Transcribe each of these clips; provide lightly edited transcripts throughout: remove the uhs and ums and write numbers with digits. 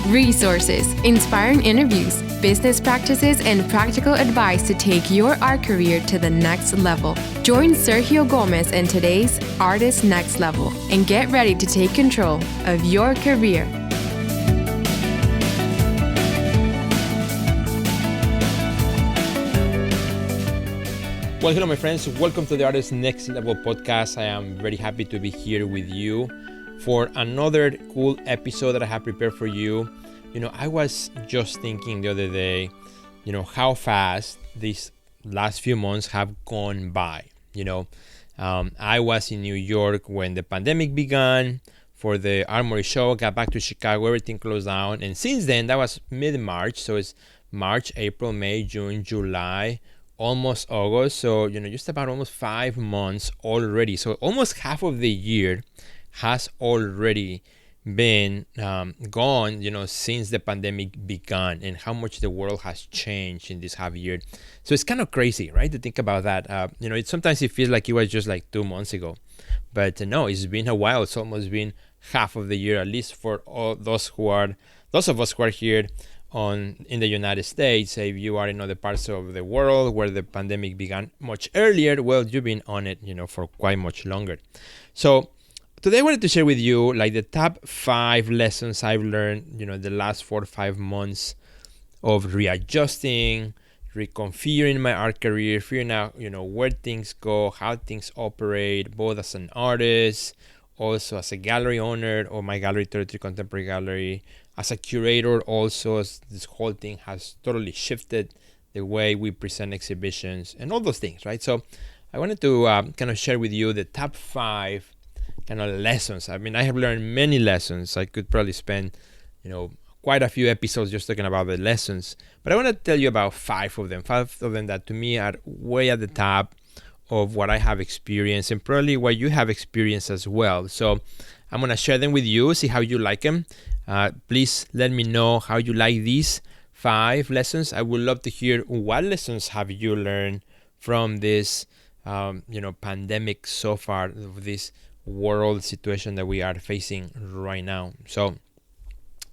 Resources, inspiring interviews, business practices, and practical advice to take your art career to the next level. Join Sergio Gomez in today's Artist Next Level and get ready to take control of your career. Well, hello, my friends. Welcome to the Artist Next Level podcast. I am very happy to be here with you for another cool episode that I have prepared for you. I was just thinking the other day, how fast these last few months have gone by. I was in New York when the pandemic began for the Armory show, got back to Chicago, everything closed down. And since then, that was mid-March. So it's March, April, May, June, July, almost August. So, just about almost 5 months already. So almost half of the year has already been gone, since the pandemic began, and how much the world has changed in this half year. So it's kind of crazy, right, to think about that. Sometimes it feels like it was just like 2 months ago, but no, it's been a while. It's almost been half of the year, at least for all those of us who are here in the United States. If you are in other parts of the world where the pandemic began much earlier, well, you've been on it, for quite much longer. So today I wanted to share with you like the top 5 lessons I've learned, the last 4 or 5 months of readjusting, reconfiguring my art career, figuring out, where things go, how things operate, both as an artist, also as a gallery owner of my gallery, 33 Contemporary Gallery, as a curator also. This whole thing has totally shifted the way we present exhibitions and all those things, right? So I wanted to kind of share with you the top 5 kind of lessons. I mean, I have learned many lessons. I could probably spend, quite a few episodes just talking about the lessons. But I want to tell you about 5 of them. 5 of them that to me are way at the top of what I have experienced and probably what you have experienced as well. So I'm going to share them with you, see how you like them. Please let me know how you like these 5 lessons. I would love to hear what lessons have you learned from this, pandemic so far, of this world situation that we are facing right now. So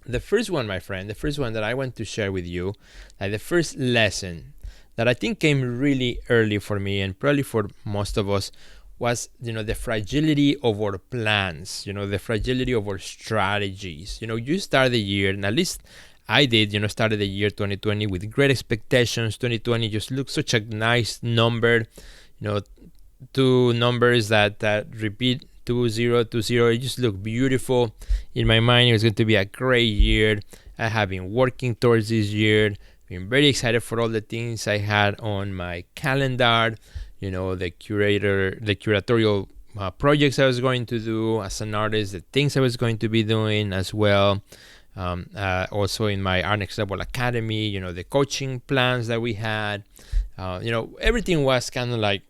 the first one, my friend, the first one that I want to share with you, like the first lesson that I think came really early for me and probably for most of us, was, the fragility of our plans, the fragility of our strategies. You start the year, and at least I did, started the year 2020 with great expectations. 2020 just looked such a nice number, 2 numbers that repeat 2020. It just looked beautiful. In my mind, it was going to be a great year. I have been working towards this year, been very excited for all the things I had on my calendar, the curatorial projects I was going to do as an artist, the things I was going to be doing as well. Also in my Art Next Level Academy, the coaching plans that we had, everything was kind of like,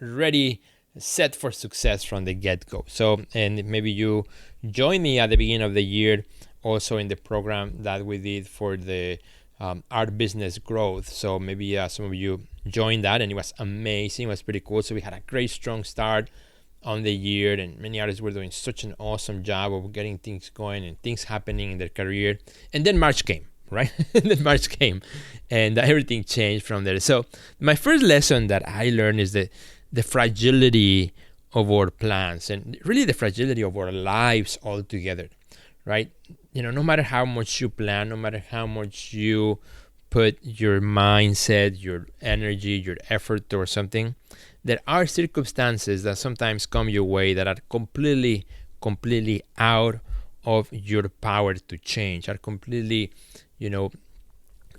ready, set for success from the get-go. So, and maybe you joined me at the beginning of the year also in the program that we did for the art business growth. So maybe some of you joined that, and it was amazing. It was pretty cool. So we had a great strong start on the year, and many artists were doing such an awesome job of getting things going and things happening in their career. And then March came, right? Then March came, and everything changed from there. So my first lesson that I learned is the fragility of our plans, and really the fragility of our lives altogether, right? No matter how much you plan, no matter how much you put your mindset, your energy, your effort towards something, there are circumstances that sometimes come your way that are completely out of your power to change, are completely,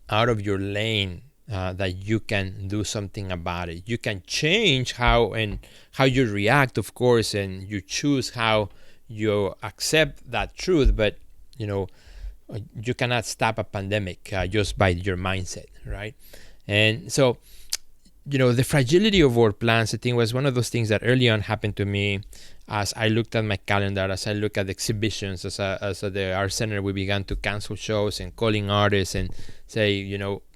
out of your lane, that you can do something about it. You can change how you react, of course, and you choose how you accept that truth, but you cannot stop a pandemic just by your mindset, right? And so, the fragility of our plans, I think, was one of those things that early on happened to me as I looked at my calendar, as I looked at exhibitions, as at the Art Center, we began to cancel shows and calling artists and say,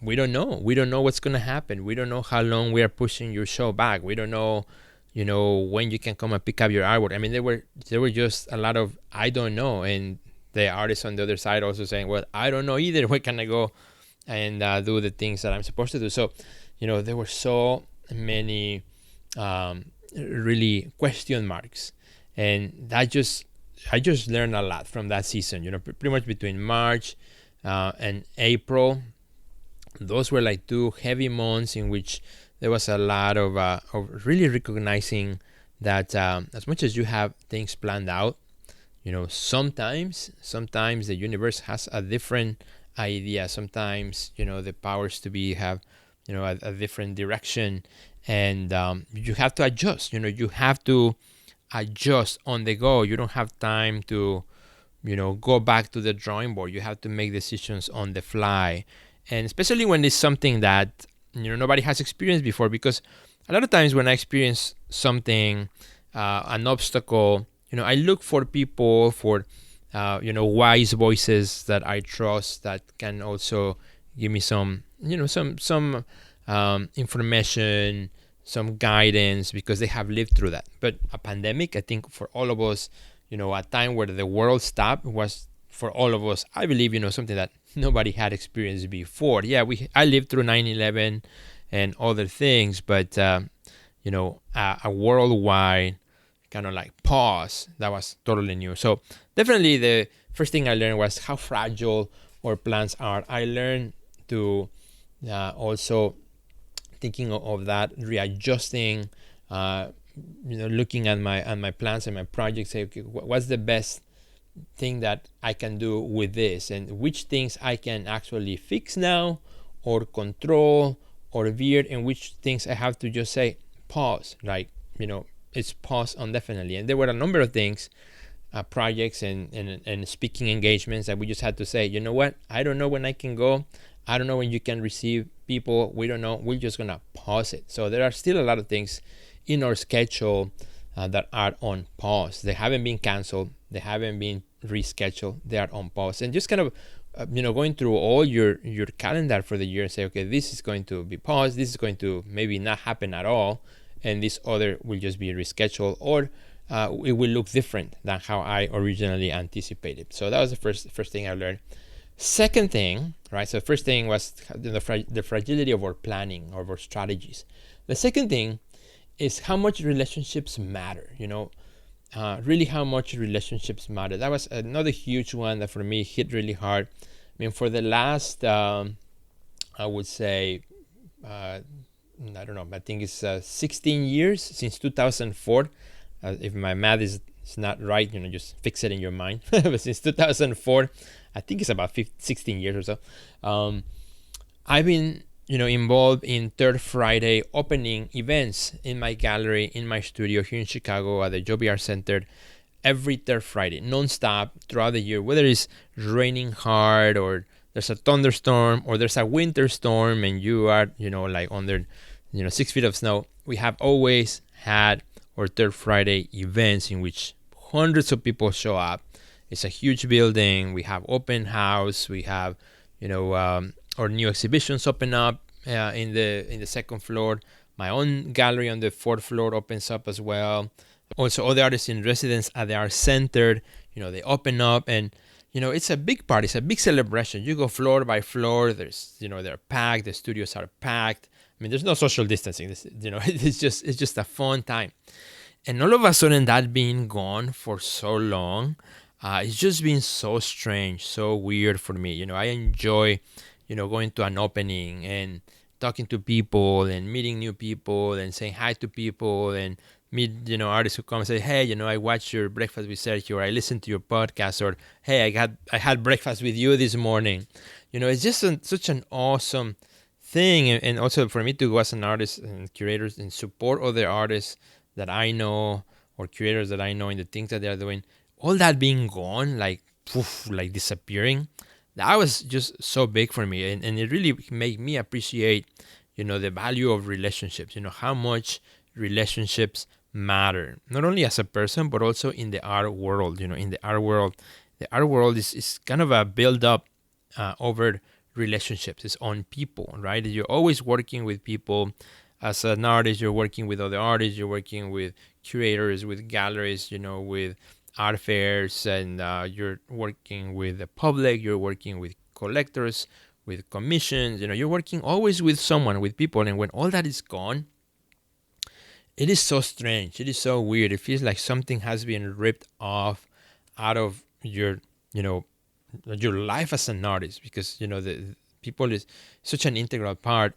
we don't know what's going to happen. We don't know how long we are pushing your show back. We don't know, when you can come and pick up your artwork. I mean, there were just a lot of I don't know, and the artists on the other side also saying, well, I don't know either. Where can I go and do the things that I'm supposed to do? So, there were so many really question marks, and I just learned a lot from that season. Pretty much between March and April, those were like 2 heavy months in which there was a lot of really recognizing that as much as you have things planned out, sometimes the universe has a different idea. Sometimes the powers to be have a different direction, and you have to adjust. You have to adjust on the go. You don't have time to go back to the drawing board. You have to make decisions on the fly, and especially when it's something that nobody has experienced before. Because a lot of times when I experience something, an obstacle, I look for people, for wise voices that I trust that can also give me some some information, some guidance, because they have lived through that. But a pandemic, I think for all of us, a time where the world stopped, was for all of us, I believe, something that nobody had experienced before. Yeah, I lived through 9/11 and other things, but a worldwide kind of like pause, that was totally new. So definitely the first thing I learned was how fragile our plans are. I learned to also thinking of that, readjusting, looking at my plans and my projects, say, okay, what's the best thing that I can do with this, and which things I can actually fix now or control or veer, and which things I have to just say pause, like it's pause on definitely. And there were a number of things, projects and speaking engagements that we just had to say, you know what, I don't know when I can go, I don't know when you can receive people, we don't know, we're just gonna pause it. So there are still a lot of things in our schedule that are on pause. They haven't been canceled, they haven't been rescheduled, they are on pause. And just kind of going through all your calendar for the year and say, okay, this is going to be paused, this is going to maybe not happen at all, and this other will just be rescheduled, or it will look different than how I originally anticipated. So that was the first thing I learned. Second thing, right? So first thing was the fragility of our planning, of our strategies. The second thing is how much relationships matter. Really how much relationships matter. That was another huge one that for me hit really hard. I mean, for the last, I would say, I don't know, I think it's 16 years since 2004. If my math is not right, just fix it in your mind. But since 2004, I think it's about 16 years or so. I've been, involved in Third Friday opening events in my gallery, in my studio here in Chicago at the Joby Art Center, every Third Friday, nonstop throughout the year, whether it's raining hard or there's a thunderstorm or there's a winter storm and you are, like under, 6 feet of snow. We have always had our Third Friday events in which hundreds of people show up. It's a huge building. We have open house. We have, our new exhibitions open up in the second floor. My own gallery on the fourth floor opens up as well. Also, other artists in residence at the art center, they open up, and it's a big party. It's a big celebration. You go floor by floor. There's, they're packed. The studios are packed. I mean, there's no social distancing. It's just a fun time. And all of a sudden, that being gone for so long, it's just been so strange, so weird for me. I enjoy, going to an opening and talking to people and meeting new people and saying hi to people and meet, artists who come and say, hey, I watched your Breakfast with Sergio, or I listened to your podcast, or hey, I had breakfast with you this morning. It's just such an awesome thing. And also for me to go as an artist and curators and support other artists that I know or curators that I know in the things that they're doing, all that being gone, like poof, like disappearing, that was just so big for me. And it really made me appreciate, the value of relationships, how much relationships matter, not only as a person, but also in the art world. In the art world is kind of a build up over relationships. It's on people, right? You're always working with people. As an artist, you're working with other artists, you're working with curators, with galleries, with art fairs, and you're working with the public, you're working with collectors, with commissions, you're working always with someone, with people. And when all that is gone, it is so strange. It is so weird. It feels like something has been ripped off out of you know, your life as an artist, because the people is such an integral part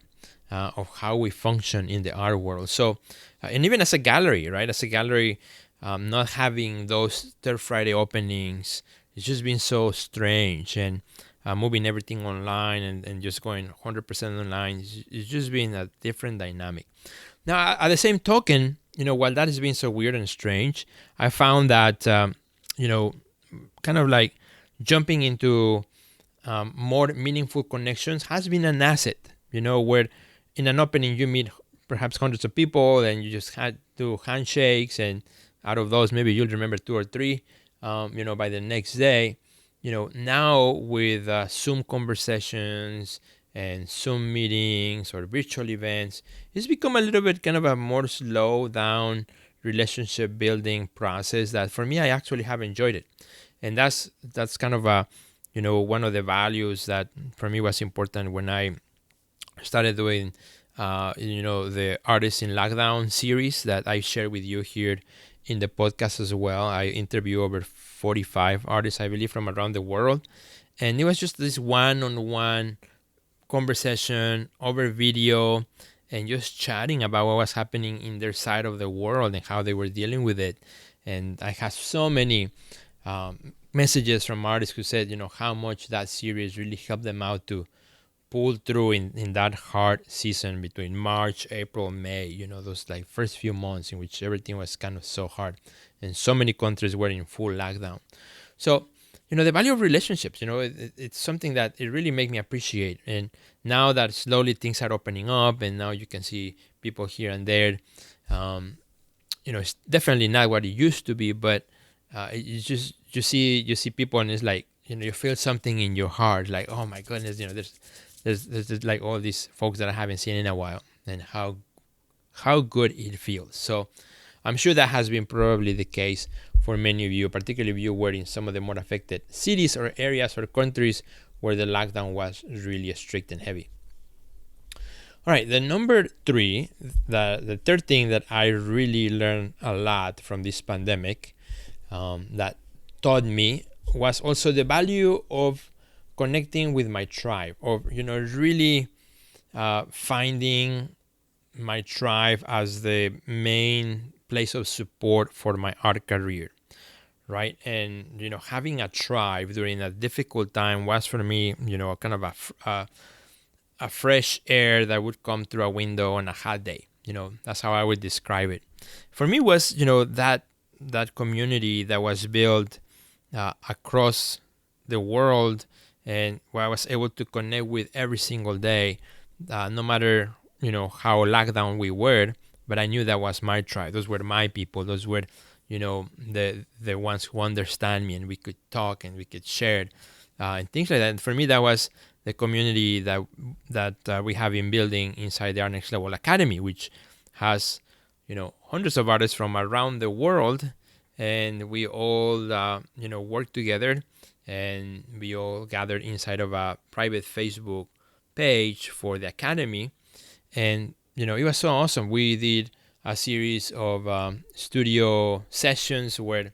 of how we function in the art world. So, and even as a gallery, right? As a gallery, not having those third Friday openings, it's just been so strange. And moving everything online and just going 100% online, it's just been a different dynamic. Now, at the same token, while that has been so weird and strange, I found that, kind of like jumping into more meaningful connections has been an asset, where in an opening you meet perhaps hundreds of people and you just had to handshakes, and out of those, maybe you'll remember two or three, by the next day. Now with Zoom conversations and Zoom meetings or virtual events, it's become a little bit kind of a more slow down relationship building process that for me, I actually have enjoyed it. And that's kind of a, one of the values that for me was important when I started doing, the Artists in Lockdown series that I share with you here in the podcast as well. I interview over 45 artists, I believe, from around the world. And it was just this one-on-one conversation over video and just chatting about what was happening in their side of the world and how they were dealing with it. And I had so many messages from artists who said, how much that series really helped them out to pull through in that hard season between March, April, May, those like first few months in which everything was kind of so hard and so many countries were in full lockdown. So, the value of relationships, it's something that it really made me appreciate. And now that slowly things are opening up and now you can see people here and there, it's definitely not what it used to be, but it's just, you see people and it's like, you feel something in your heart, like, oh my goodness, there's like all these folks that I haven't seen in a while, and how good it feels. So I'm sure that has been probably the case for many of you, particularly if you were in some of the more affected cities or areas or countries where the lockdown was really strict and heavy. All right, the number three, the third thing that I really learned a lot from this pandemic that taught me was also the value of connecting with my tribe, or really finding my tribe as the main place of support for my art career, right? And having a tribe during a difficult time was for me, kind of a fresh air that would come through a window on a hot day. That's how I would describe it. For me, was that community that was built across the world, and where I was able to connect with every single day, no matter how locked down we were. But I knew that was my tribe. Those were my people. Those were the ones who understand me, and we could talk and we could share and things like that. And for me, that was the community that we have been building inside the Art Next Level Academy, which has hundreds of artists from around the world, and we all work together, and we all gathered inside of a private Facebook page for the academy. And it was so awesome. We did a series of studio sessions where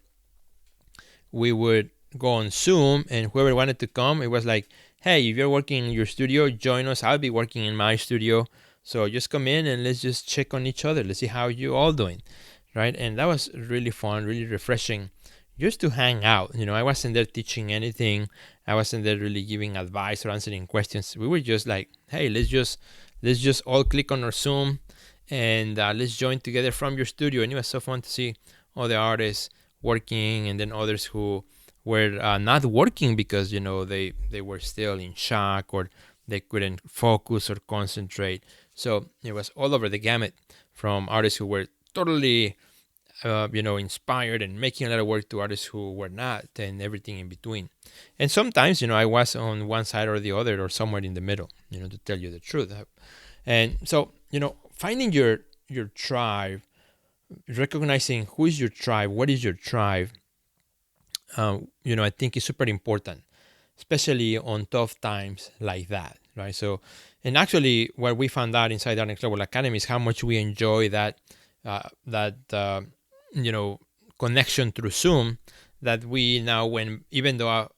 we would go on Zoom, and whoever wanted to come, it was like, hey, if you're working in your studio, join us. I'll be working in my studio. So just come in and let's just check on each other. Let's see how you all doing, right? And that was really fun, really refreshing, just to hang out. I wasn't there teaching anything. I wasn't there really giving advice or answering questions. We were just like, hey, let's just all click on our Zoom and let's join together from your studio. And it was so fun to see all the artists working, and then others who were not working because they were still in shock, or they couldn't focus or concentrate. So it was all over the gamut, from artists who were totally inspired and making a lot of work, to artists who were not, and everything in between. And sometimes I was on one side or the other, or somewhere in the middle, to tell you the truth. And so finding your tribe, recognizing who is your tribe, what is your tribe, I think is super important, especially on tough times like that, right? So, and actually, what we found out inside our Next Level Academy is how much we enjoy that connection through Zoom. That we now, when even though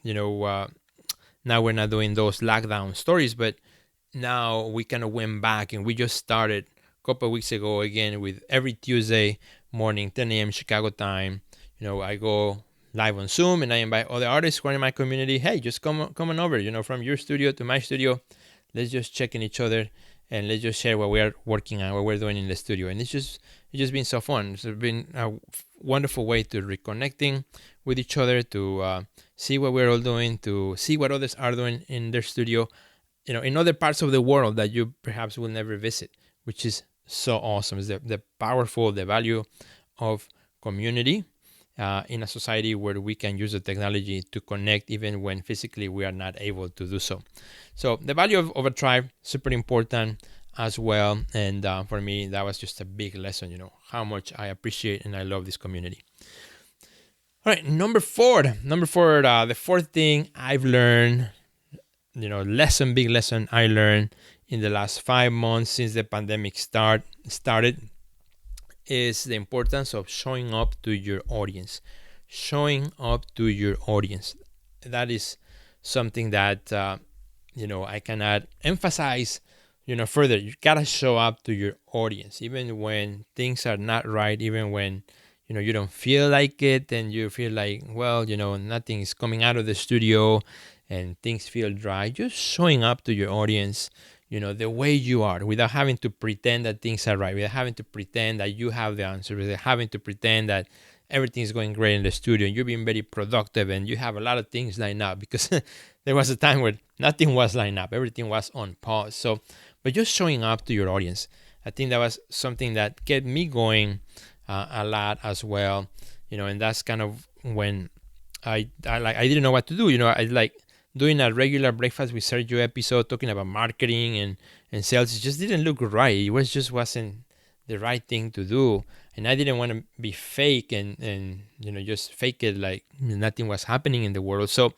now we're not doing those lockdown stories, but now we kind of went back and we just started a couple of weeks ago again with every Tuesday morning, 10 a.m. Chicago time. I go live on Zoom and I invite other artists who are in my community. Hey, just come on over, from your studio to my studio. Let's just check in each other and let's just share what we are working on, what we're doing in the studio. And it's just been so fun. It's been a wonderful way to reconnecting with each other, to see what we're all doing, to see what others are doing in their studio, in other parts of the world that you perhaps will never visit, which is so awesome. It's the value of community in a society where we can use the technology to connect even when physically we are not able to do so. So the value of a tribe, super important as well. And for me, that was just a big lesson, how much I appreciate and I love this community. All right, number four, the fourth thing I've learned, big lesson I learned in the last 5 months since the pandemic started is the importance of showing up to your audience. That is something that, I cannot emphasize, further. You gotta show up to your audience, even when things are not right, even when, you don't feel like it and you feel like, well, nothing is coming out of the studio and things feel dry. Just showing up to your audience, the way you are, without having to pretend that things are right, without having to pretend that you have the answer, without having to pretend that everything is going great in the studio and you're being very productive and you have a lot of things lined up, because there was a time where nothing was lined up, everything was on pause. So, but just showing up to your audience, I think that was something that kept me going a lot as well, and that's kind of when I didn't know what to do. I like doing a regular Breakfast with Sergio episode talking about marketing and sales. It just didn't look right. It wasn't the right thing to do. And I didn't want to be fake and just fake it like nothing was happening in the world. So,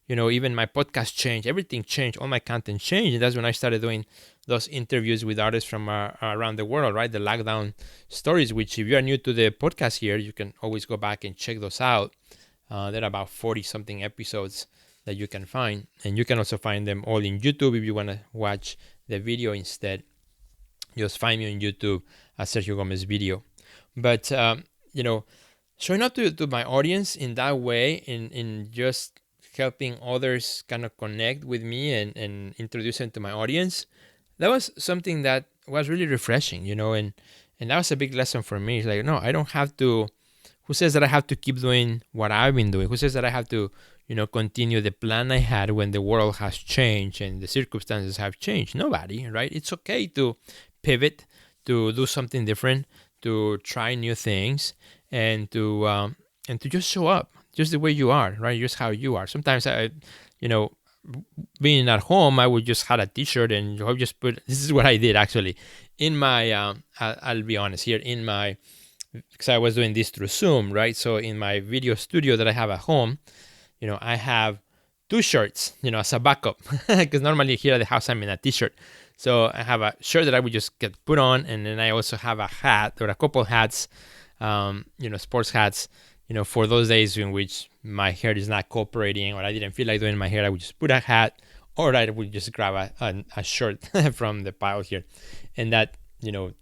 even my podcast changed, everything changed, all my content changed. And that's when I started doing those interviews with artists from around the world, right? The lockdown stories, which if you are new to the podcast here, you can always go back and check those out. There are about 40 something episodes that you can find. And you can also find them all in YouTube if you want to watch the video instead. Just find me on YouTube as Sergio Gomez Video. But, showing up to my audience in that way, in just helping others kind of connect with me and introduce them to my audience, that was something that was really refreshing, and that was a big lesson for me. It's like, no, I don't have to, who says that I have to keep doing what I've been doing? Who says that I have to, continue the plan I had when the world has changed and the circumstances have changed? Nobody, right? It's okay to pivot, to do something different, to try new things, and to just show up just the way you are, right? Just how you are. Sometimes being at home, I would just have a t-shirt and I would just put, this is what I did actually in my, I'll be honest here, in my, because I was doing this through Zoom, right? So in my video studio that I have at home, I have 2 shirts, as a backup, because normally here at the house I'm in a t-shirt. So I have a shirt that I would just get put on, and then I also have a hat or a couple hats, sports hats, for those days in which my hair is not cooperating or I didn't feel like doing my hair. I would just put a hat, or I would just grab a shirt from the pile here. And that,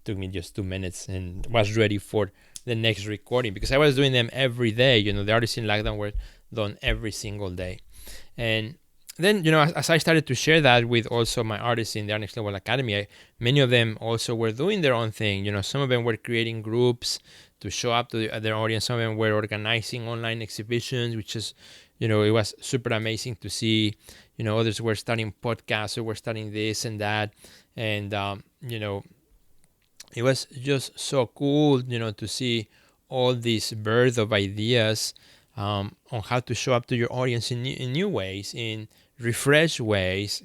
took me just 2 minutes and was ready for the next recording, because I was doing them every day. The artists in lockdown were done every single day. And then, as I started to share that with also my artists in the Next Level Academy, many of them also were doing their own thing. Some of them were creating groups to show up to their audience. Some of them were organizing online exhibitions, which is, it was super amazing to see. Others were starting podcasts or were starting this and that. And, it was just so cool, to see all this birth of ideas on how to show up to your audience in new ways, in refreshed ways,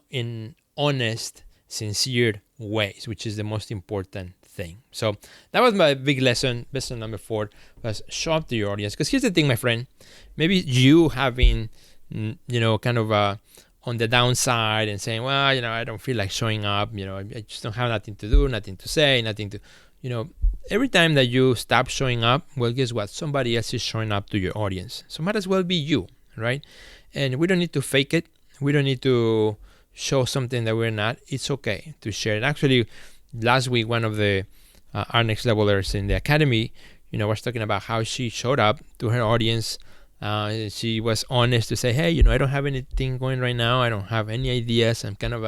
in honest, sincere ways, which is the most important thing. thing. So that was my big lesson. Lesson number 4 was show up to your audience. Because here's the thing, my friend. Maybe you have been, kind of on the downside and saying, well, I don't feel like showing up. I just don't have nothing to do, nothing to say, nothing to, every time that you stop showing up, well, guess what? Somebody else is showing up to your audience. So might as well be you, right? And we don't need to fake it. We don't need to show something that we're not. It's okay to share it. Actually, last week, one of the our next levelers in the academy, was talking about how she showed up to her audience. She was honest to say, hey, I don't have anything going right now. I don't have any ideas. I'm kind of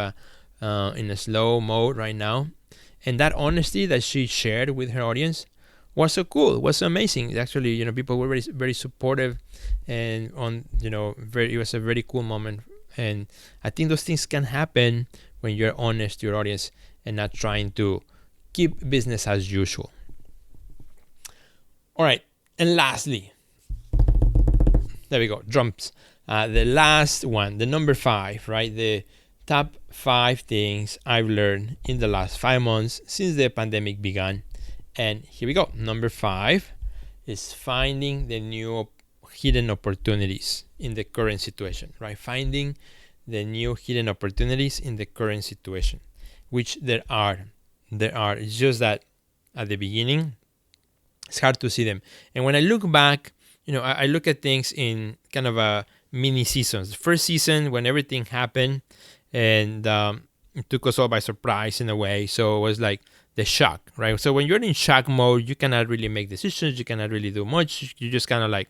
in a slow mode right now. And that honesty that she shared with her audience was so cool. It was so amazing. Actually, people were very, very supportive, and it was a very cool moment. And I think those things can happen when you're honest to your audience and not trying to keep business as usual. All right. And lastly, there we go. Drums. The last one, the number 5, right? The top 5 things I've learned in the last 5 months since the pandemic began. And here we go. Number 5 is finding the new hidden opportunities in the current situation, right? Finding the new hidden opportunities in the current situation, which there are. It's just that at the beginning, it's hard to see them. And when I look back, I look at things in kind of a mini seasons. The first season, when everything happened, and it took us all by surprise in a way. So it was like the shock, right? So when you're in shock mode, you cannot really make decisions. You cannot really do much. You just kind of like,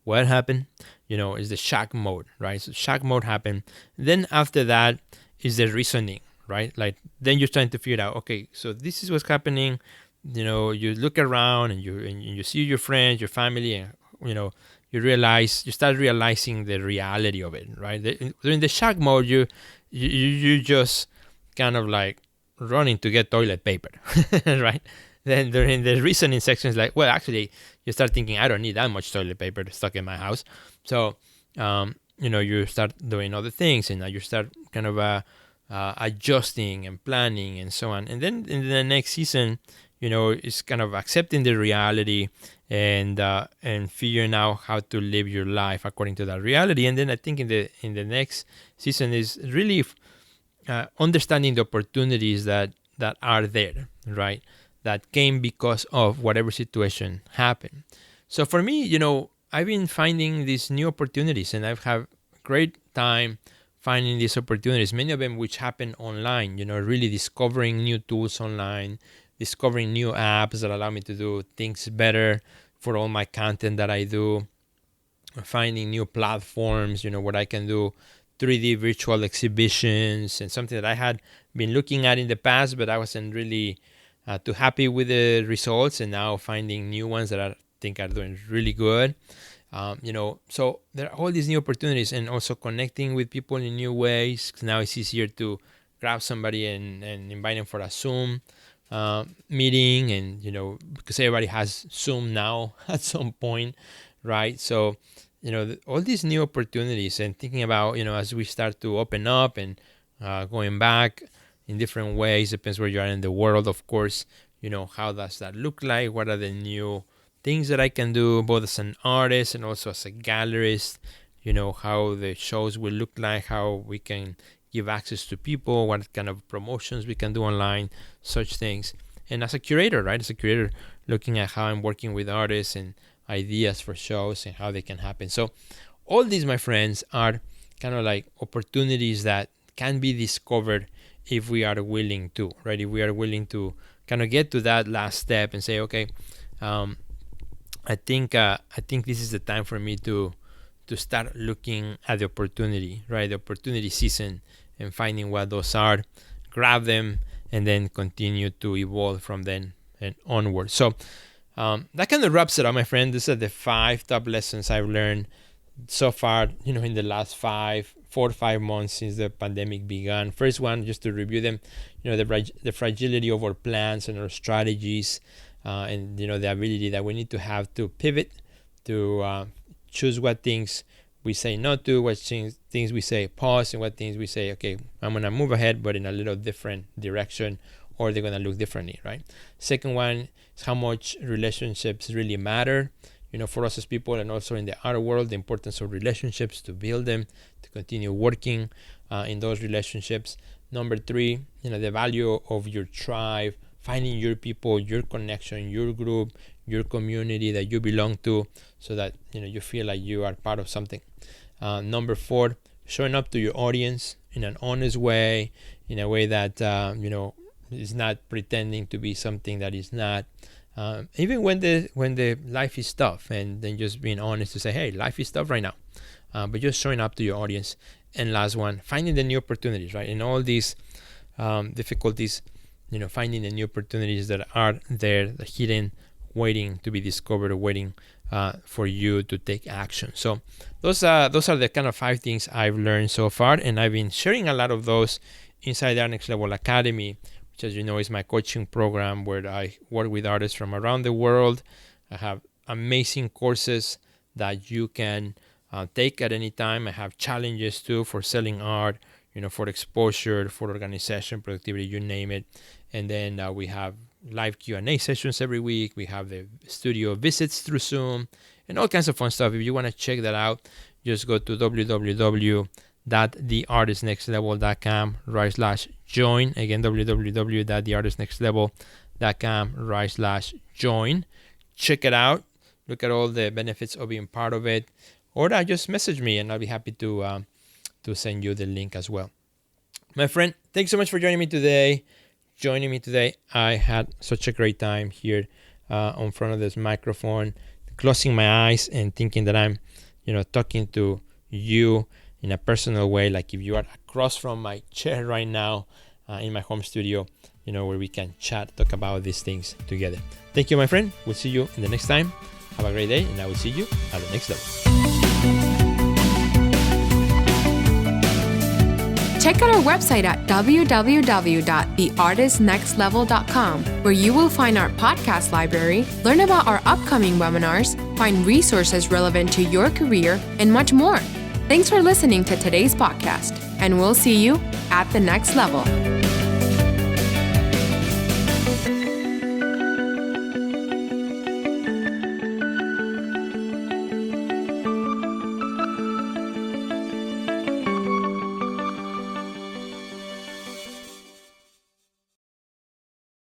what happened? Is the shock mode, right? So shock mode happened. Then after that is the reasoning, right? Like then you're trying to figure out, okay, so this is what's happening. You look around and you see your friends, your family, and you start realizing the reality of it, right? During the shock mode, you just kind of like running to get toilet paper, right? Then during the reasoning section, it's like, well, actually, you start thinking, I don't need that much toilet paper stuck in my house. So, you start doing other things, and now you start kind of adjusting and planning and so on. And then in the next season, it's kind of accepting the reality and figuring out how to live your life according to that reality. And then I think in the next season is really understanding the opportunities that are there, right? That came because of whatever situation happened. So for me, I've been finding these new opportunities, and I've had great time finding these opportunities, many of them which happen online, really discovering new tools online, discovering new apps that allow me to do things better for all my content that I do, finding new platforms, where I can do 3D virtual exhibitions, and something that I had been looking at in the past, but I wasn't really too happy with the results, and now finding new ones that I think are doing really good. So there are all these new opportunities, and also connecting with people in new ways. Now it's easier to grab somebody and invite them for a Zoom meeting, and because everybody has Zoom now at some point, right? So all these new opportunities, and thinking about as we start to open up and going back in different ways, depends where you are in the world, of course. How does that look like? What are the new things that I can do, both as an artist and also as a gallerist? How the shows will look like, how we can give access to people, what kind of promotions we can do online, such things. And as a curator, right? As a curator, looking at how I'm working with artists and ideas for shows and how they can happen. So all these, my friends, are kind of like opportunities that can be discovered if we are willing to, right? If we are willing to kind of get to that last step and say, okay, I think this is the time for me to start looking at the opportunity, right? The opportunity season, and finding what those are, grab them, and then continue to evolve from then and onward. So that kind of wraps it up, my friend. These are the 5 top lessons I've learned so far, in the last 4 or 5 months since the pandemic began. First one, just to review them, the fragility of our plans and our strategies, and the ability that we need to have to pivot, to choose what things we say no to, what things we say pause, and what things we say, okay, I'm going to move ahead, but in a little different direction, or they're going to look differently, right? Second one is how much relationships really matter, for us as people, and also in the outer world, the importance of relationships, to build them, to continue working in those relationships. Number three, the value of your tribe, finding your people, your connection, your group, your community that you belong to, so that you feel like you are part of something. Number four, showing up to your audience in an honest way, in a way that is not pretending to be something that is not. Even when the life is tough, and then just being honest to say, hey, life is tough right now, but just showing up to your audience. And last one, finding the new opportunities, right? In all these difficulties, finding the new opportunities that are there, hidden, waiting to be discovered, or waiting for you to take action. So those are the kind of 5 things I've learned so far, and I've been sharing a lot of those inside our Next Level Academy, which, as you know, is my coaching program where I work with artists from around the world. I have amazing courses that you can take at any time. I have challenges too for selling art, for exposure, for organization, productivity, you name it. And then we have live Q&A sessions every week. We have the studio visits through Zoom and all kinds of fun stuff. If you want to check that out, just go to www.theartistnextlevel.com/join. Again, www.theartistnextlevel.com/join. Check it out. Look at all the benefits of being part of it. Or just message me, and I'll be happy to send you the link as well. My friend, thanks so much for joining me today. I had such a great time here in front of this microphone, closing my eyes and thinking that I'm, talking to you in a personal way, like if you are across from my chair right now in my home studio, where we can chat, talk about these things together. Thank you, my friend. We'll see you in the next time. Have a great day, and I will see you at the next level. Check out our website at www.theartistnextlevel.com, where you will find our podcast library, learn about our upcoming webinars, find resources relevant to your career, and much more. Thanks for listening to today's podcast, and we'll see you at the next level.